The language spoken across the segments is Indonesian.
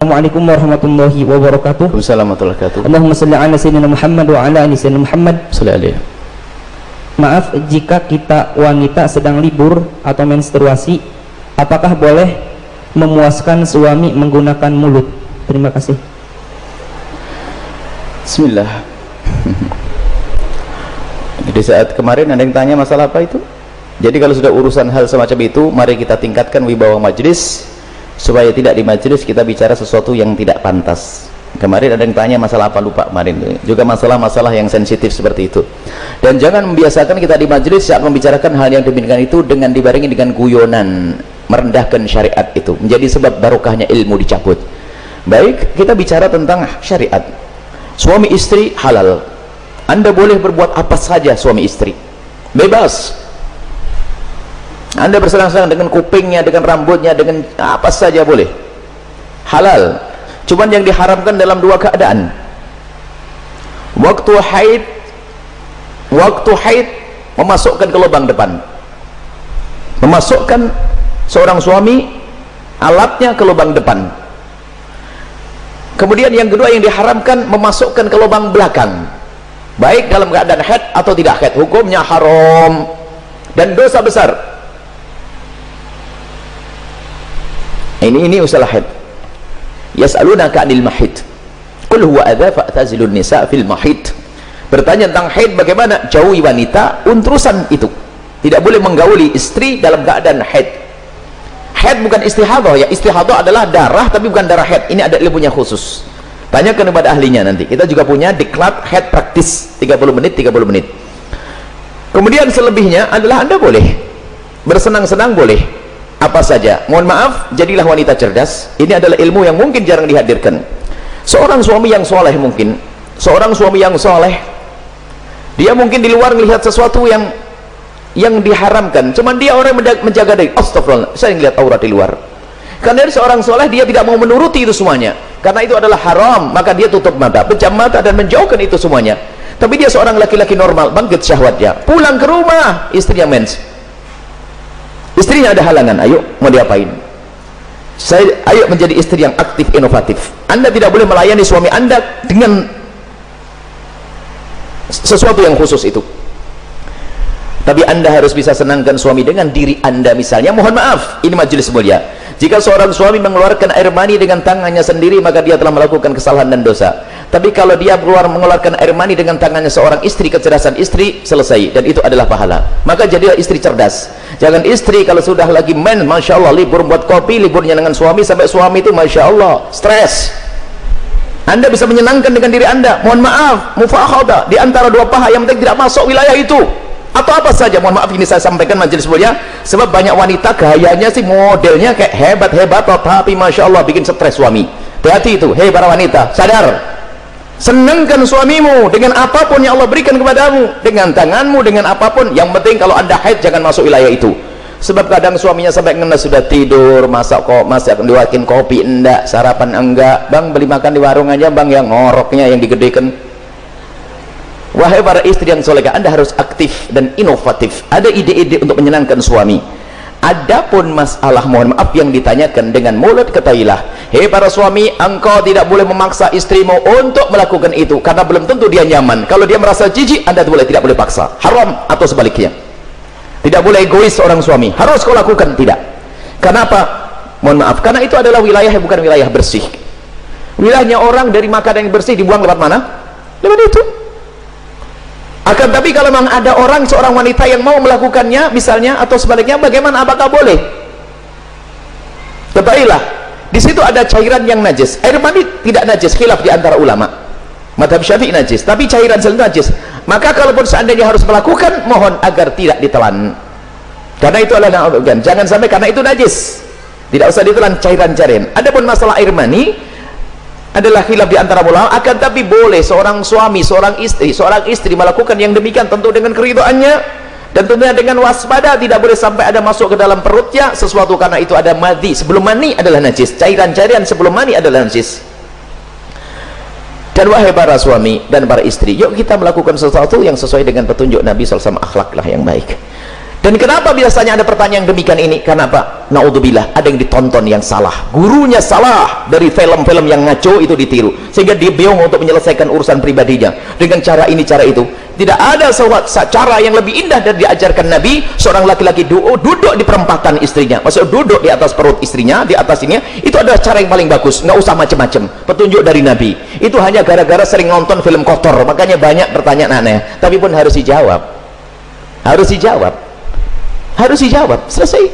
Assalamualaikum warahmatullahi wabarakatuh. Wassalamualaikum warahmatullahi wabarakatuh. Allahumma salli ala sayyidina Muhammad wa ala ali sayyidina Muhammad. Sallallahu. Maaf jika kita wanita sedang libur atau menstruasi, apakah boleh memuaskan suami menggunakan mulut? Terima kasih. Bismillah. Di saat kemarin ada yang tanya masalah apa itu? Jadi kalau sudah urusan hal semacam itu, mari kita tingkatkan wibawa majelis supaya tidak di majelis kita bicara sesuatu yang tidak pantas. Kemarin ada yang tanya masalah apa, lupa kemarin juga masalah-masalah yang sensitif seperti itu. Dan jangan membiasakan kita di majelis saat membicarakan hal yang demikian itu dengan dibarengi dengan guyonan, merendahkan syariat itu menjadi sebab barokahnya ilmu dicabut. Baik, kita bicara tentang syariat. Suami istri halal, Anda boleh berbuat apa saja suami istri, bebas. Anda bersenang-senang dengan kupingnya, dengan rambutnya, dengan apa saja boleh, halal. Cuman yang diharamkan dalam dua keadaan: waktu haid memasukkan ke lubang depan, memasukkan seorang suami alatnya ke lubang depan. Kemudian yang kedua yang diharamkan memasukkan ke lubang belakang, baik dalam keadaan haid atau tidak haid, hukumnya haram dan dosa besar. Ini usaha haid. Yas'alunaka 'anil mahid qul huwa adza fa'tazilun nisa fil mahid. Bertanya tentang haid, bagaimana jauhi wanita urusan itu. Tidak boleh menggauli istri dalam keadaan haid. Haid bukan istihadah ya. Istihadah adalah darah tapi bukan darah haid. Ini ada ilmunya khusus. Tanyakan kepada ahlinya nanti. Kita juga punya diklat haid praktis 30 menit 30 menit. Kemudian selebihnya adalah Anda boleh bersenang-senang, boleh apa saja. Mohon maaf, jadilah wanita cerdas. Ini adalah ilmu yang mungkin jarang dihadirkan. Seorang suami yang soleh, mungkin seorang suami yang soleh, dia mungkin di luar melihat sesuatu yang diharamkan, cuman dia orang menjaga diri. Astagfirullah, saya melihat aurat di luar. Karena dari seorang soleh, dia tidak mau menuruti itu semuanya, karena itu adalah haram, maka dia tutup mata, pejam mata dan menjauhkan itu semuanya. Tapi dia seorang laki-laki normal, bangkit syahwatnya, pulang ke rumah, istrinya mens, istrinya ada halangan, ayo mau diapain? Ayo menjadi istri yang aktif, inovatif. Anda tidak boleh melayani suami Anda dengan sesuatu yang khusus itu. Tapi Anda harus bisa senangkan suami dengan diri Anda. Misalnya, mohon maaf, ini majelis mulia, jika seorang suami mengeluarkan air mani dengan tangannya sendiri, maka dia telah melakukan kesalahan dan dosa. Tapi kalau dia mengeluarkan air mani dengan tangannya seorang istri, kecerdasan istri, selesai, dan itu adalah pahala. Maka jadilah istri cerdas. Jangan istri kalau sudah lagi men, Masya Allah, libur buat kopi, liburnya dengan suami, sampai suami itu Masya Allah stres. Anda bisa menyenangkan dengan diri Anda. Mohon maaf, mufakhadah di antara dua paha yang penting tidak masuk wilayah itu, atau apa saja. Mohon maaf, ini saya sampaikan majelis mulia, sebab banyak wanita gayanya sih, modelnya kayak hebat-hebat, tapi Masya Allah bikin stres suami. Hati-hati itu. Hei para wanita, sadar. Senangkan suamimu dengan apapun yang Allah berikan kepadamu, dengan tanganmu, dengan apapun. Yang penting kalau Anda haid, jangan masuk wilayah itu. Sebab kadang suaminya sampai kena sudah tidur, masih akan diwakin kopi enggak, sarapan enggak, bang beli makan di warung aja bang, yang ngoroknya yang digedekan. Wahai para istri yang solehah, Anda harus aktif dan inovatif, ada ide-ide untuk menyenangkan suami. Adapun masalah, mohon maaf, yang ditanyakan dengan mulut, ketahuilah, hei para suami, engkau tidak boleh memaksa istrimu untuk melakukan itu, karena belum tentu dia nyaman. Kalau dia merasa jijik, Anda tidak boleh paksa, haram. Atau sebaliknya, tidak boleh egois seorang suami, harus kau lakukan, tidak. Kenapa? Mohon maaf, karena itu adalah wilayah yang bukan wilayah bersih. Wilayahnya orang dari makanan yang bersih dibuang lewat mana? Lewat itu. Akan tapi kalau memang ada orang, seorang wanita yang mau melakukannya misalnya, atau sebaliknya, bagaimana, apakah boleh? Ketahuilah, di situ ada cairan yang najis. Air mani tidak najis, khilaf di antara ulama. Mazhab Syafi'i najis, tapi cairan selalu najis. Maka kalaupun seandainya harus melakukan, mohon agar tidak ditelan, karena itu adalah jangan sampai karena itu najis, tidak usah ditelan cairan-cairan. Adapun masalah air mani adalah khilaf di antara ulama, akan tapi boleh seorang suami, seorang istri melakukan yang demikian, tentu dengan keridhaannya dan tentunya dengan waspada. Tidak boleh sampai ada masuk ke dalam perutnya sesuatu, karena itu ada madhi sebelum mani adalah najis, cairan-cairan sebelum mani adalah najis. Dan wahai para suami dan para istri, yuk kita melakukan sesuatu yang sesuai dengan petunjuk Nabi SAW, akhlaklah yang baik. Dan kenapa biasanya ada pertanyaan demikian ini? Karena apa? Naudzubillah, ada yang ditonton yang salah, gurunya salah, dari film-film yang ngaco itu ditiru, sehingga dia bingung untuk menyelesaikan urusan pribadinya dengan cara ini cara itu. Tidak ada cara yang lebih indah dari diajarkan Nabi. Seorang laki-laki duduk di perempatan istrinya, maksudnya duduk di atas perut istrinya, di atas ini, itu adalah cara yang paling bagus. Nggak usah macam-macam, petunjuk dari Nabi. Itu hanya gara-gara sering nonton film kotor, makanya banyak pertanyaan aneh, tapi pun harus dijawab, harus dijawab, harus dijawab, selesai.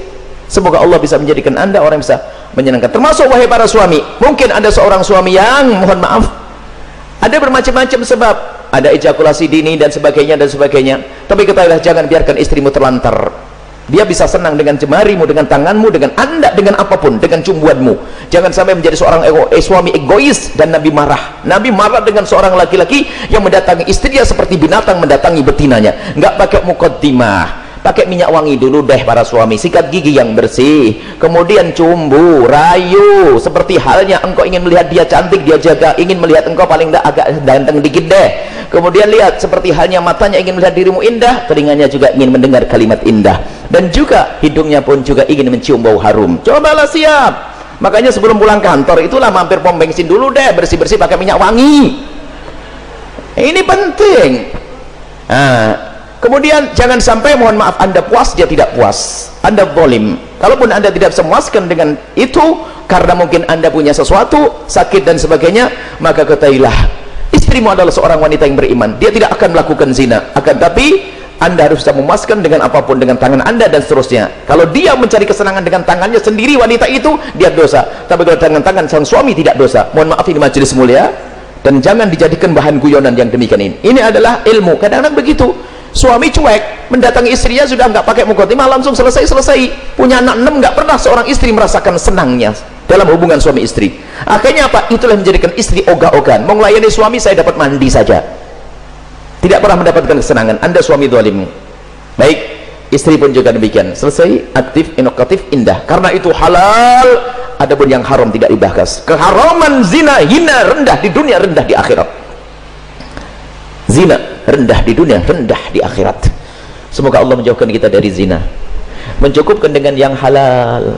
Semoga Allah bisa menjadikan anda orang yang bisa menyenangkan. Termasuk wahai para suami, mungkin ada seorang suami yang, mohon maaf, ada bermacam-macam sebab, ada ejakulasi dini dan sebagainya dan sebagainya, tapi ketahuilah jangan biarkan istrimu terlantar. Dia bisa senang dengan jemarimu, dengan tanganmu, dengan anda, dengan apapun, dengan cumbuanmu. Jangan sampai menjadi seorang suami egois. Dan Nabi marah dengan seorang laki-laki yang mendatangi istrinya seperti binatang mendatangi betinanya. Nggak pakai mukaddimah, pakai minyak wangi dulu deh para suami, sikat gigi yang bersih, kemudian cumbu, rayu, seperti halnya engkau ingin melihat dia cantik, dia jaga, ingin melihat engkau paling tidak agak ganteng dikit deh. Kemudian lihat, seperti halnya matanya ingin melihat dirimu indah, telinganya juga ingin mendengar kalimat indah, dan juga hidungnya pun juga ingin mencium bau harum. Cobalah siap. Makanya sebelum pulang kantor itulah mampir pom bensin dulu deh, bersih-bersih pakai minyak wangi. Ini penting. Kemudian jangan sampai, mohon maaf, anda puas dia tidak puas, anda zalim. Kalaupun anda tidak memuaskan dengan itu karena mungkin anda punya sesuatu sakit dan sebagainya, maka ketahuilah istrimu adalah seorang wanita yang beriman, dia tidak akan melakukan zina, akan tapi anda harus bisa memuaskan dengan apapun, dengan tangan anda dan seterusnya. Kalau dia mencari kesenangan dengan tangannya sendiri, wanita itu, dia dosa. Tapi kalau dengan tangan sang suami tidak dosa. Mohon maaf, ini majelis mulia, dan jangan dijadikan bahan guyonan yang demikian ini. Ini adalah ilmu. Kadang-kadang begitu, suami cuek, mendatangi istrinya sudah nggak pakai mukaddimah, langsung selesai. Punya anak 6, nggak pernah seorang istri merasakan senangnya dalam hubungan suami istri. Akhirnya apa? Itulah menjadikan istri ogah-ogahan. Mau melayani suami, saya dapat mandi saja, tidak pernah mendapatkan kesenangan. Anda suami zalim. Baik, istri pun juga demikian. Selesai, aktif, inovatif, indah. Karena itu halal. Adapun yang haram tidak dibahas. Keharaman zina, hina, rendah di dunia, rendah di akhirat. Zina rendah di dunia, rendah di akhirat. Semoga Allah menjauhkan kita dari zina, mencukupkan dengan yang halal.